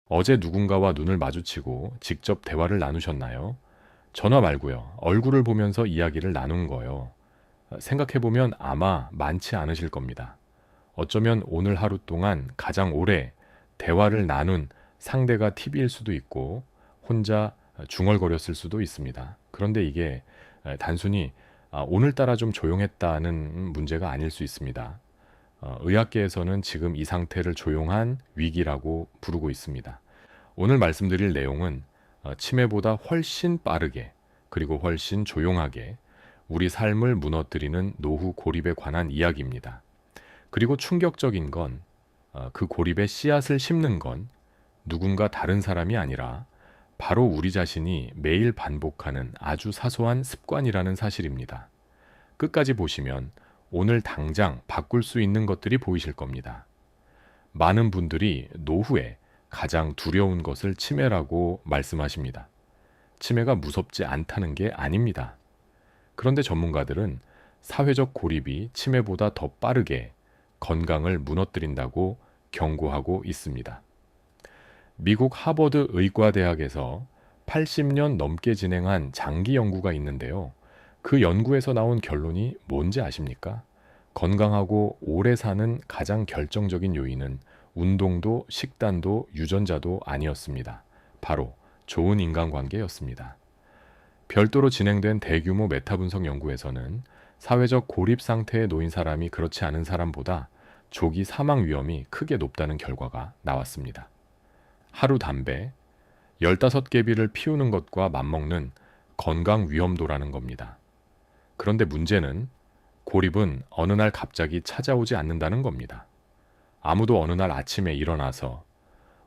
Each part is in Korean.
어제 누군가와 눈을 마주치고 직접 대화를 나누셨나요? 전화 말고요. 얼굴을 보면서 이야기를 나눈 거요. 생각해보면 아마 많지 않으실 겁니다. 어쩌면 오늘 하루 동안 가장 오래 대화를 나눈 상대가 TV일 수도 있고 혼자 중얼거렸을 수도 있습니다. 그런데 이게 단순히 오늘따라 좀 조용했다는 문제가 아닐 수 있습니다. 의학계에서는 지금 이 상태를 조용한 위기라고 부르고 있습니다. 오늘 말씀드릴 내용은 치매보다 훨씬 빠르게 그리고 훨씬 조용하게 우리 삶을 무너뜨리는 노후 고립에 관한 이야기입니다. 그리고 충격적인 건 그 고립의 씨앗을 심는 건 누군가 다른 사람이 아니라 바로 우리 자신이 매일 반복하는 아주 사소한 습관이라는 사실입니다. 끝까지 보시면 오늘 당장 바꿀 수 있는 것들이 보이실 겁니다. 많은 분들이 노후에 가장 두려운 것을 치매라고 말씀하십니다. 치매가 무섭지 않다는 게 아닙니다. 그런데 전문가들은 사회적 고립이 치매보다 더 빠르게 건강을 무너뜨린다고 경고하고 있습니다. 미국 하버드 의과대학에서 80년 넘게 진행한 장기 연구가 있는데요. 그 연구에서 나온 결론이 뭔지 아십니까? 건강하고 오래 사는 가장 결정적인 요인은 운동도 식단도 유전자도 아니었습니다. 바로 좋은 인간관계였습니다. 별도로 진행된 대규모 메타 분석 연구에서는 사회적 고립 상태에 놓인 사람이 그렇지 않은 사람보다 조기 사망 위험이 크게 높다는 결과가 나왔습니다. 하루 담배 15개비를 피우는 것과 맞먹는 건강 위험도라는 겁니다. 그런데 문제는 고립은 어느 날 갑자기 찾아오지 않는다는 겁니다. 아무도 어느 날 아침에 일어나서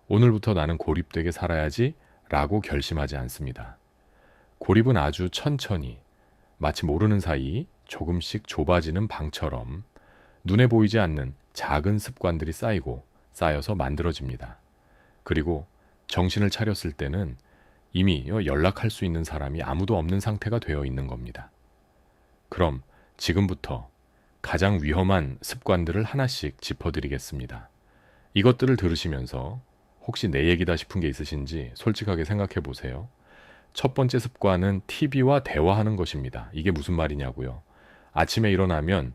오늘부터 나는 고립되게 살아야지 라고 결심하지 않습니다. 고립은 아주 천천히 마치 모르는 사이 조금씩 좁아지는 방처럼 눈에 보이지 않는 작은 습관들이 쌓여서 만들어집니다. 그리고 정신을 차렸을 때는 이미 연락할 수 있는 사람이 아무도 없는 상태가 되어 있는 겁니다. 그럼 지금부터 가장 위험한 습관들을 하나씩 짚어드리겠습니다. 이것들을 들으시면서 혹시 내 얘기다 싶은 게 있으신지 솔직하게 생각해 보세요. 첫 번째 습관은 TV와 대화하는 것입니다. 이게 무슨 말이냐고요. 아침에 일어나면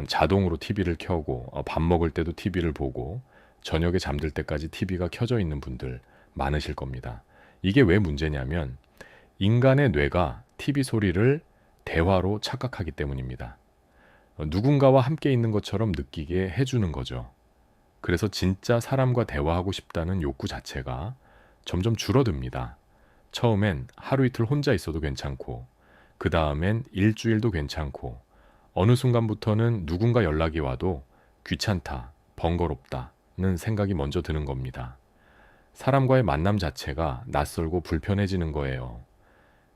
자동으로 TV를 켜고 밥 먹을 때도 TV를 보고 저녁에 잠들 때까지 TV가 켜져 있는 분들 많으실 겁니다. 이게 왜 문제냐면 인간의 뇌가 TV 소리를 대화로 착각하기 때문입니다. 누군가와 함께 있는 것처럼 느끼게 해주는 거죠. 그래서 진짜 사람과 대화하고 싶다는 욕구 자체가 점점 줄어듭니다. 처음엔 하루 이틀 혼자 있어도 괜찮고 그 다음엔 일주일도 괜찮고 어느 순간부터는 누군가 연락이 와도 귀찮다, 번거롭다는 생각이 먼저 드는 겁니다. 사람과의 만남 자체가 낯설고 불편해지는 거예요.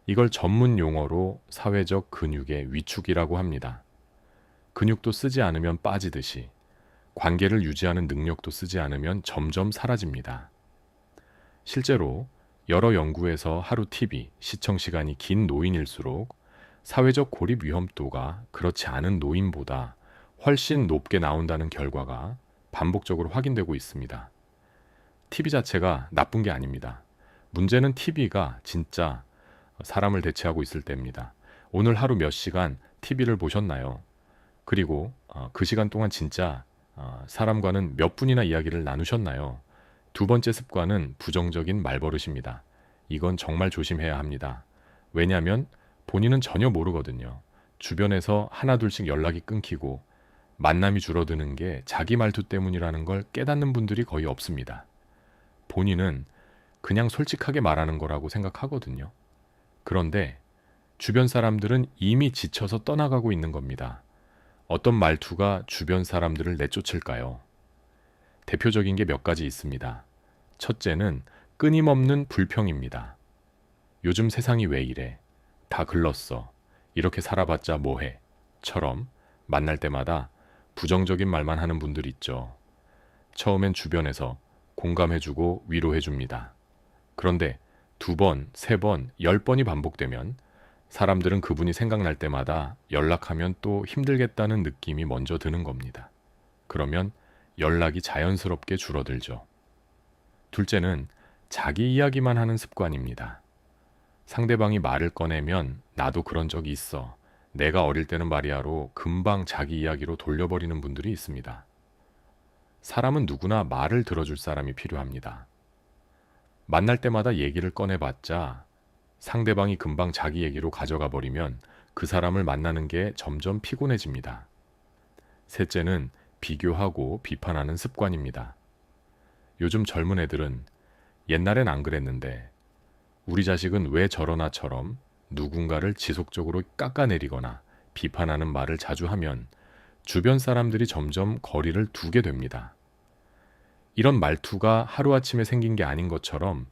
이걸 전문 용어로 사회적 근육의 위축이라고 합니다. 근육도 쓰지 않으면 빠지듯이 관계를 유지하는 능력도 쓰지 않으면 점점 사라집니다. 실제로 여러 연구에서 하루 TV 시청 시간이 긴 노인일수록 사회적 고립 위험도가 그렇지 않은 노인보다 훨씬 높게 나온다는 결과가 반복적으로 확인되고 있습니다. TV 자체가 나쁜 게 아닙니다. 문제는 TV가 진짜 사람을 대체하고 있을 때입니다. 오늘 하루 몇 시간 TV를 보셨나요? 그리고 그 시간 동안 진짜 사람과는 몇 분이나 이야기를 나누셨나요? 두 번째 습관은 부정적인 말버릇입니다. 이건 정말 조심해야 합니다. 왜냐하면 본인은 전혀 모르거든요. 주변에서 하나둘씩 연락이 끊기고 만남이 줄어드는 게 자기 말투 때문이라는 걸 깨닫는 분들이 거의 없습니다. 본인은 그냥 솔직하게 말하는 거라고 생각하거든요. 그런데 주변 사람들은 이미 지쳐서 떠나가고 있는 겁니다. 어떤 말투가 주변 사람들을 내쫓을까요? 대표적인 게 몇 가지 있습니다. 첫째는 끊임없는 불평입니다. 요즘 세상이 왜 이래? 다 글렀어. 이렇게 살아봤자 뭐해? 처럼 만날 때마다 부정적인 말만 하는 분들 있죠. 처음엔 주변에서 공감해주고 위로해줍니다. 그런데 2번, 3번, 10번이 반복되면 사람들은 그분이 생각날 때마다 연락하면 또 힘들겠다는 느낌이 먼저 드는 겁니다. 그러면 연락이 자연스럽게 줄어들죠. 둘째는 자기 이야기만 하는 습관입니다. 상대방이 말을 꺼내면 나도 그런 적이 있어. 내가 어릴 때는 말이야로 금방 자기 이야기로 돌려버리는 분들이 있습니다. 사람은 누구나 말을 들어줄 사람이 필요합니다. 만날 때마다 얘기를 꺼내봤자 상대방이 금방 자기 얘기로 가져가 버리면 그 사람을 만나는 게 점점 피곤해집니다. 셋째는 비교하고 비판하는 습관입니다. 요즘 젊은 애들은 옛날엔 안 그랬는데 우리 자식은 왜 저러나처럼 누군가를 지속적으로 깎아내리거나 비판하는 말을 자주 하면 주변 사람들이 점점 거리를 두게 됩니다. 이런 말투가 하루아침에 생긴 게 아닌 것처럼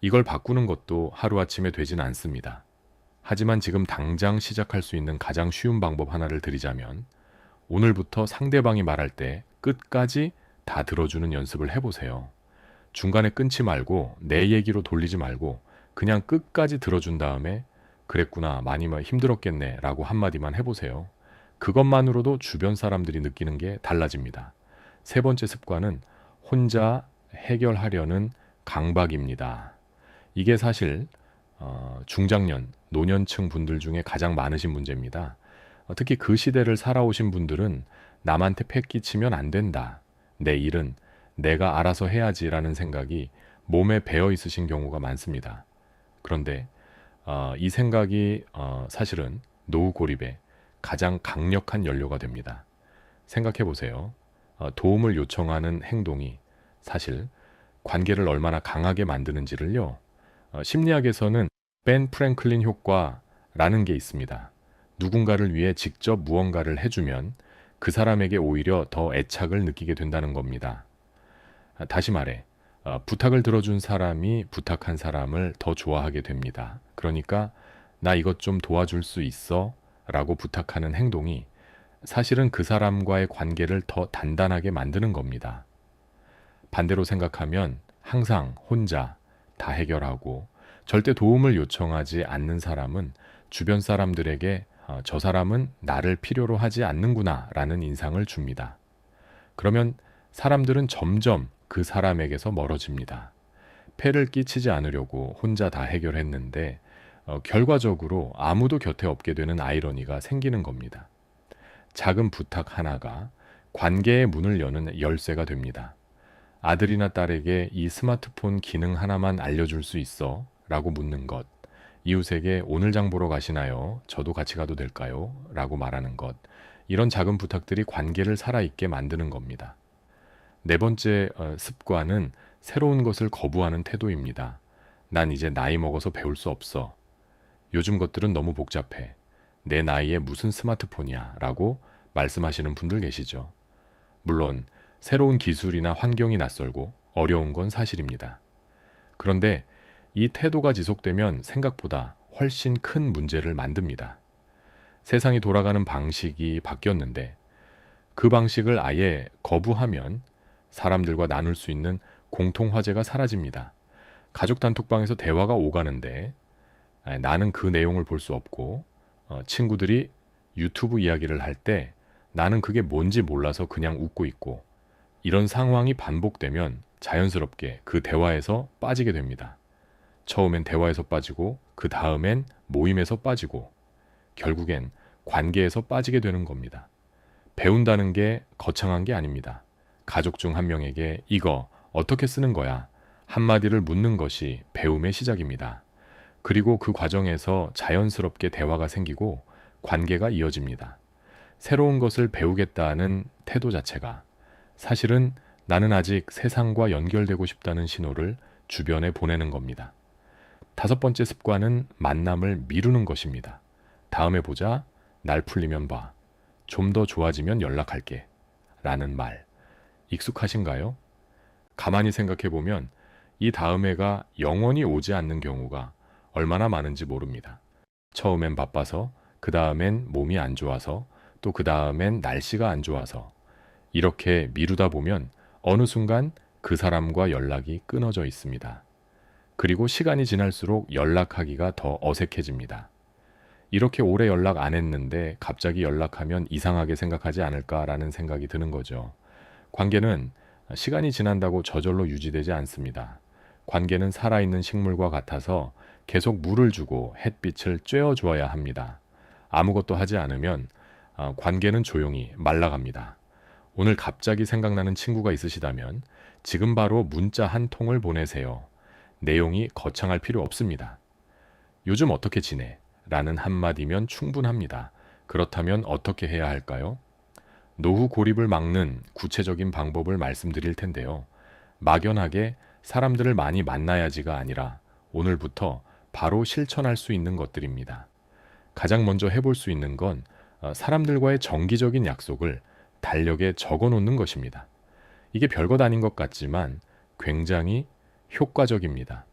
이걸 바꾸는 것도 하루아침에 되진 않습니다. 하지만 지금 당장 시작할 수 있는 가장 쉬운 방법 하나를 드리자면 오늘부터 상대방이 말할 때 끝까지 다 들어주는 연습을 해보세요. 중간에 끊지 말고 내 얘기로 돌리지 말고 그냥 끝까지 들어준 다음에 그랬구나, 많이 힘들었겠네 라고 한마디만 해보세요. 그것만으로도 주변 사람들이 느끼는 게 달라집니다. 세 번째 습관은 혼자 해결하려는 강박입니다. 이게 사실 중장년, 노년층 분들 중에 가장 많으신 문제입니다. 특히 그 시대를 살아오신 분들은 남한테 패 끼치면 안 된다. 내 일은 내가 알아서 해야지라는 생각이 몸에 배어 있으신 경우가 많습니다. 그런데 이 생각이 사실은 노후 고립의 가장 강력한 연료가 됩니다. 생각해 보세요. 도움을 요청하는 행동이 사실 관계를 얼마나 강하게 만드는지를요. 심리학에서는 벤 프랭클린 효과라는 게 있습니다. 누군가를 위해 직접 무언가를 해주면 그 사람에게 오히려 더 애착을 느끼게 된다는 겁니다. 다시 말해, 부탁을 들어준 사람이 부탁한 사람을 더 좋아하게 됩니다. 그러니까 나 이것 좀 도와줄 수 있어? 라고 부탁하는 행동이 사실은 그 사람과의 관계를 더 단단하게 만드는 겁니다. 반대로 생각하면 항상 혼자 다 해결하고 절대 도움을 요청하지 않는 사람은 주변 사람들에게 저 사람은 나를 필요로 하지 않는구나 라는 인상을 줍니다. 그러면 사람들은 점점 그 사람에게서 멀어집니다. 폐를 끼치지 않으려고 혼자 다 해결했는데 결과적으로 아무도 곁에 없게 되는 아이러니가 생기는 겁니다. 작은 부탁 하나가 관계의 문을 여는 열쇠가 됩니다. 아들이나 딸에게 이 스마트폰 기능 하나만 알려줄 수 있어? 라고 묻는 것. 이웃에게 오늘 장 보러 가시나요? 저도 같이 가도 될까요? 라고 말하는 것. 이런 작은 부탁들이 관계를 살아있게 만드는 겁니다. 네 번째 습관은 새로운 것을 거부하는 태도입니다. 난 이제 나이 먹어서 배울 수 없어. 요즘 것들은 너무 복잡해. 내 나이에 무슨 스마트폰이야? 라고 말씀하시는 분들 계시죠. 물론 새로운 기술이나 환경이 낯설고 어려운 건 사실입니다. 그런데 이 태도가 지속되면 생각보다 훨씬 큰 문제를 만듭니다. 세상이 돌아가는 방식이 바뀌었는데 그 방식을 아예 거부하면 사람들과 나눌 수 있는 공통 화제가 사라집니다. 가족 단톡방에서 대화가 오가는데 나는 그 내용을 볼 수 없고 친구들이 유튜브 이야기를 할 때 나는 그게 뭔지 몰라서 그냥 웃고 있고 이런 상황이 반복되면 자연스럽게 그 대화에서 빠지게 됩니다. 처음엔 대화에서 빠지고 그 다음엔 모임에서 빠지고 결국엔 관계에서 빠지게 되는 겁니다. 배운다는 게 거창한 게 아닙니다. 가족 중 한 명에게 이거 어떻게 쓰는 거야? 한마디를 묻는 것이 배움의 시작입니다. 그리고 그 과정에서 자연스럽게 대화가 생기고 관계가 이어집니다. 새로운 것을 배우겠다는 태도 자체가 사실은 나는 아직 세상과 연결되고 싶다는 신호를 주변에 보내는 겁니다. 다섯 번째 습관은 만남을 미루는 것입니다. 다음에 보자, 날 풀리면 봐, 좀 더 좋아지면 연락할게 라는 말 익숙하신가요? 가만히 생각해보면 이 다음에가 영원히 오지 않는 경우가 얼마나 많은지 모릅니다. 처음엔 바빠서, 그 다음엔 몸이 안 좋아서, 또 그 다음엔 날씨가 안 좋아서 이렇게 미루다 보면 어느 순간 그 사람과 연락이 끊어져 있습니다. 그리고 시간이 지날수록 연락하기가 더 어색해집니다. 이렇게 오래 연락 안 했는데 갑자기 연락하면 이상하게 생각하지 않을까라는 생각이 드는 거죠. 관계는 시간이 지난다고 저절로 유지되지 않습니다. 관계는 살아있는 식물과 같아서 계속 물을 주고 햇빛을 쬐어 주어야 합니다. 아무것도 하지 않으면 관계는 조용히 말라갑니다. 오늘 갑자기 생각나는 친구가 있으시다면 지금 바로 문자 한 통을 보내세요. 내용이 거창할 필요 없습니다. 요즘 어떻게 지내? 라는 한마디면 충분합니다. 그렇다면 어떻게 해야 할까요? 노후 고립을 막는 구체적인 방법을 말씀드릴 텐데요. 막연하게 사람들을 많이 만나야지가 아니라 오늘부터 바로 실천할 수 있는 것들입니다. 가장 먼저 해볼 수 있는 건 사람들과의 정기적인 약속을 달력에 적어 놓는 것입니다. 이게 별것 아닌 것 같지만 굉장히 효과적입니다.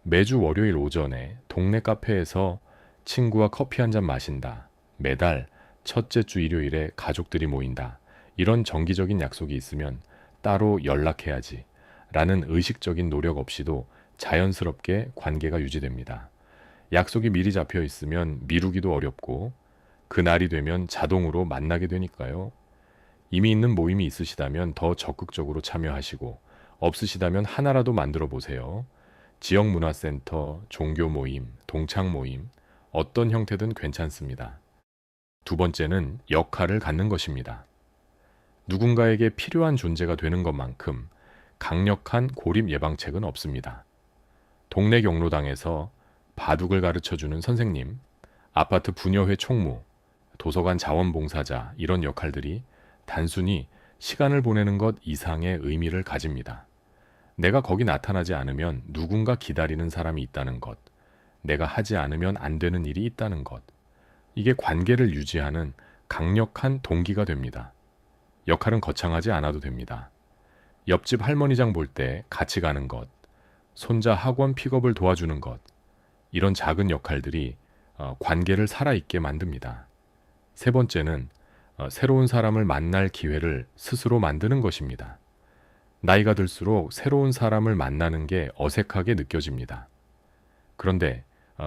매주 월요일 오전에 동네 카페에서 친구와 커피 한잔 마신다. 매달 첫째 주 일요일에 가족들이 모인다. 이런 정기적인 약속이 있으면 따로 연락해야지 라는 의식적인 노력 없이도 자연스럽게 관계가 유지됩니다. 약속이 미리 잡혀 있으면 미루기도 어렵고 그날이 되면 자동으로 만나게 되니까요. 이미 있는 모임이 있으시다면 더 적극적으로 참여하시고 없으시다면 하나라도 만들어 보세요. 지역문화센터, 종교 모임, 동창 모임, 어떤 형태든 괜찮습니다. 두 번째는 역할을 갖는 것입니다. 누군가에게 필요한 존재가 되는 것만큼 강력한 고립 예방책은 없습니다. 동네 경로당에서 바둑을 가르쳐주는 선생님, 아파트 분여회 총무, 도서관 자원봉사자 이런 역할들이 단순히 시간을 보내는 것 이상의 의미를 가집니다. 내가 거기 나타나지 않으면 누군가 기다리는 사람이 있다는 것, 내가 하지 않으면 안 되는 일이 있다는 것, 이게 관계를 유지하는 강력한 동기가 됩니다. 역할은 거창하지 않아도 됩니다. 옆집 할머니장 볼 때 같이 가는 것, 손자 학원 픽업을 도와주는 것, 이런 작은 역할들이 관계를 살아있게 만듭니다. 세 번째는 새로운 사람을 만날 기회를 스스로 만드는 것입니다. 나이가 들수록 새로운 사람을 만나는 게 어색하게 느껴집니다. 그런데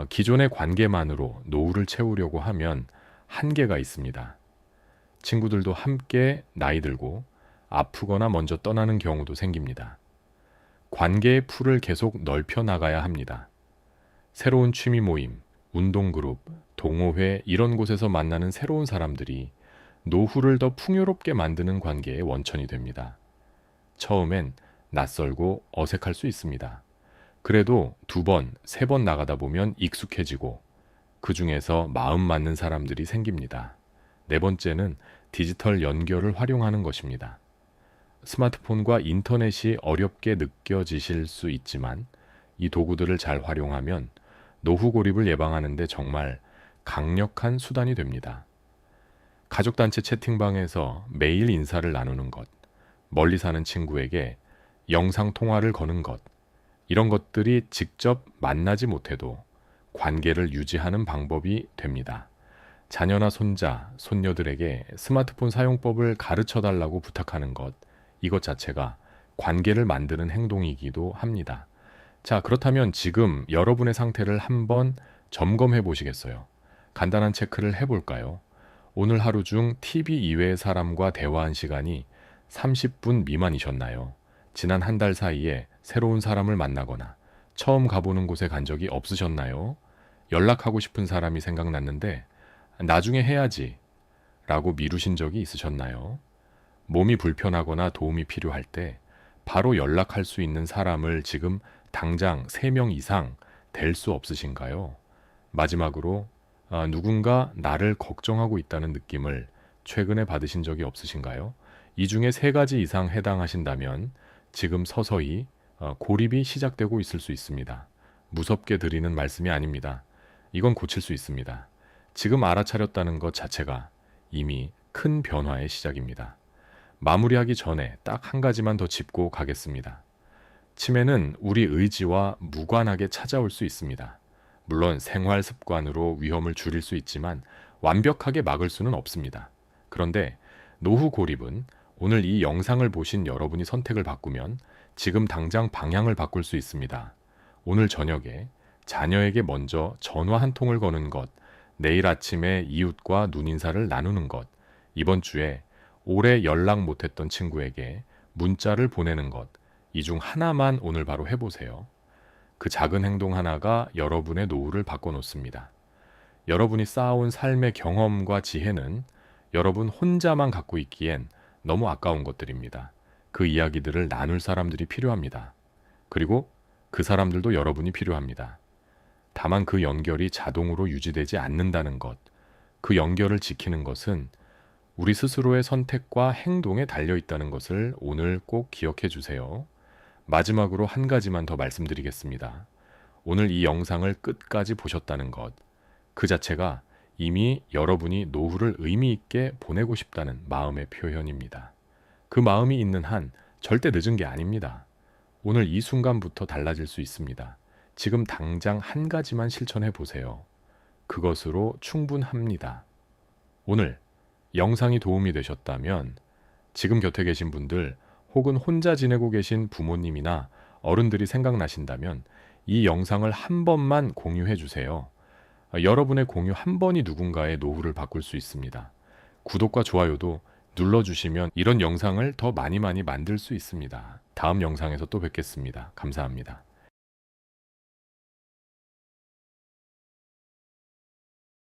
기존의 관계만으로 노후를 채우려고 하면 한계가 있습니다. 친구들도 함께 나이 들고 아프거나 먼저 떠나는 경우도 생깁니다. 관계의 풀을 계속 넓혀 나가야 합니다. 새로운 취미 모임, 운동그룹, 동호회 이런 곳에서 만나는 새로운 사람들이 노후를 더 풍요롭게 만드는 관계의 원천이 됩니다. 처음엔 낯설고 어색할 수 있습니다. 그래도 2번, 3번 나가다 보면 익숙해지고 그 중에서 마음 맞는 사람들이 생깁니다. 네 번째는 디지털 연결을 활용하는 것입니다. 스마트폰과 인터넷이 어렵게 느껴지실 수 있지만 이 도구들을 잘 활용하면 노후 고립을 예방하는 데 정말 강력한 수단이 됩니다. 가족단체 채팅방에서 매일 인사를 나누는 것, 멀리 사는 친구에게 영상통화를 거는 것, 이런 것들이 직접 만나지 못해도 관계를 유지하는 방법이 됩니다. 자녀나 손자, 손녀들에게 스마트폰 사용법을 가르쳐 달라고 부탁하는 것, 이것 자체가 관계를 만드는 행동이기도 합니다. 자, 그렇다면 지금 여러분의 상태를 한번 점검해 보시겠어요? 간단한 체크를 해볼까요? 오늘 하루 중 TV 이외의 사람과 대화한 시간이 30분 미만이셨나요? 지난 한 달 사이에 새로운 사람을 만나거나 처음 가보는 곳에 간 적이 없으셨나요? 연락하고 싶은 사람이 생각났는데 나중에 해야지 라고 미루신 적이 있으셨나요? 몸이 불편하거나 도움이 필요할 때 바로 연락할 수 있는 사람을 지금 당장 3명 이상 될 수 없으신가요? 마지막으로 누군가 나를 걱정하고 있다는 느낌을 최근에 받으신 적이 없으신가요? 이 중에 3가지 이상 해당하신다면 지금 서서히 고립이 시작되고 있을 수 있습니다. 무섭게 드리는 말씀이 아닙니다. 이건 고칠 수 있습니다. 지금 알아차렸다는 것 자체가 이미 큰 변화의 시작입니다. 마무리하기 전에 딱 한 가지만 더 짚고 가겠습니다. 치매는 우리 의지와 무관하게 찾아올 수 있습니다. 물론 생활 습관으로 위험을 줄일 수 있지만 완벽하게 막을 수는 없습니다. 그런데 노후 고립은 오늘 이 영상을 보신 여러분이 선택을 바꾸면 지금 당장 방향을 바꿀 수 있습니다. 오늘 저녁에 자녀에게 먼저 전화 한 통을 거는 것, 내일 아침에 이웃과 눈인사를 나누는 것, 이번 주에 오래 연락 못했던 친구에게 문자를 보내는 것, 이 중 하나만 오늘 바로 해보세요. 그 작은 행동 하나가 여러분의 노후를 바꿔놓습니다. 여러분이 쌓아온 삶의 경험과 지혜는 여러분 혼자만 갖고 있기엔 너무 아까운 것들입니다. 그 이야기들을 나눌 사람들이 필요합니다. 그리고 그 사람들도 여러분이 필요합니다. 다만 그 연결이 자동으로 유지되지 않는다는 것, 그 연결을 지키는 것은 우리 스스로의 선택과 행동에 달려 있다는 것을 오늘 꼭 기억해 주세요. 마지막으로 한 가지만 더 말씀드리겠습니다. 오늘 이 영상을 끝까지 보셨다는 것, 그 자체가 이미 여러분이 노후를 의미 있게 보내고 싶다는 마음의 표현입니다. 그 마음이 있는 한 절대 늦은 게 아닙니다. 오늘 이 순간부터 달라질 수 있습니다. 지금 당장 한 가지만 실천해 보세요. 그것으로 충분합니다. 오늘 영상이 도움이 되셨다면 지금 곁에 계신 분들 혹은 혼자 지내고 계신 부모님이나 어른들이 생각나신다면 이 영상을 한 번만 공유해 주세요. 여러분의 공유 한 번이 누군가의 노후를 바꿀 수 있습니다. 구독과 좋아요도 눌러주시면 이런 영상을 더 많이 만들 수 있습니다. 다음 영상에서 또 뵙겠습니다. 감사합니다.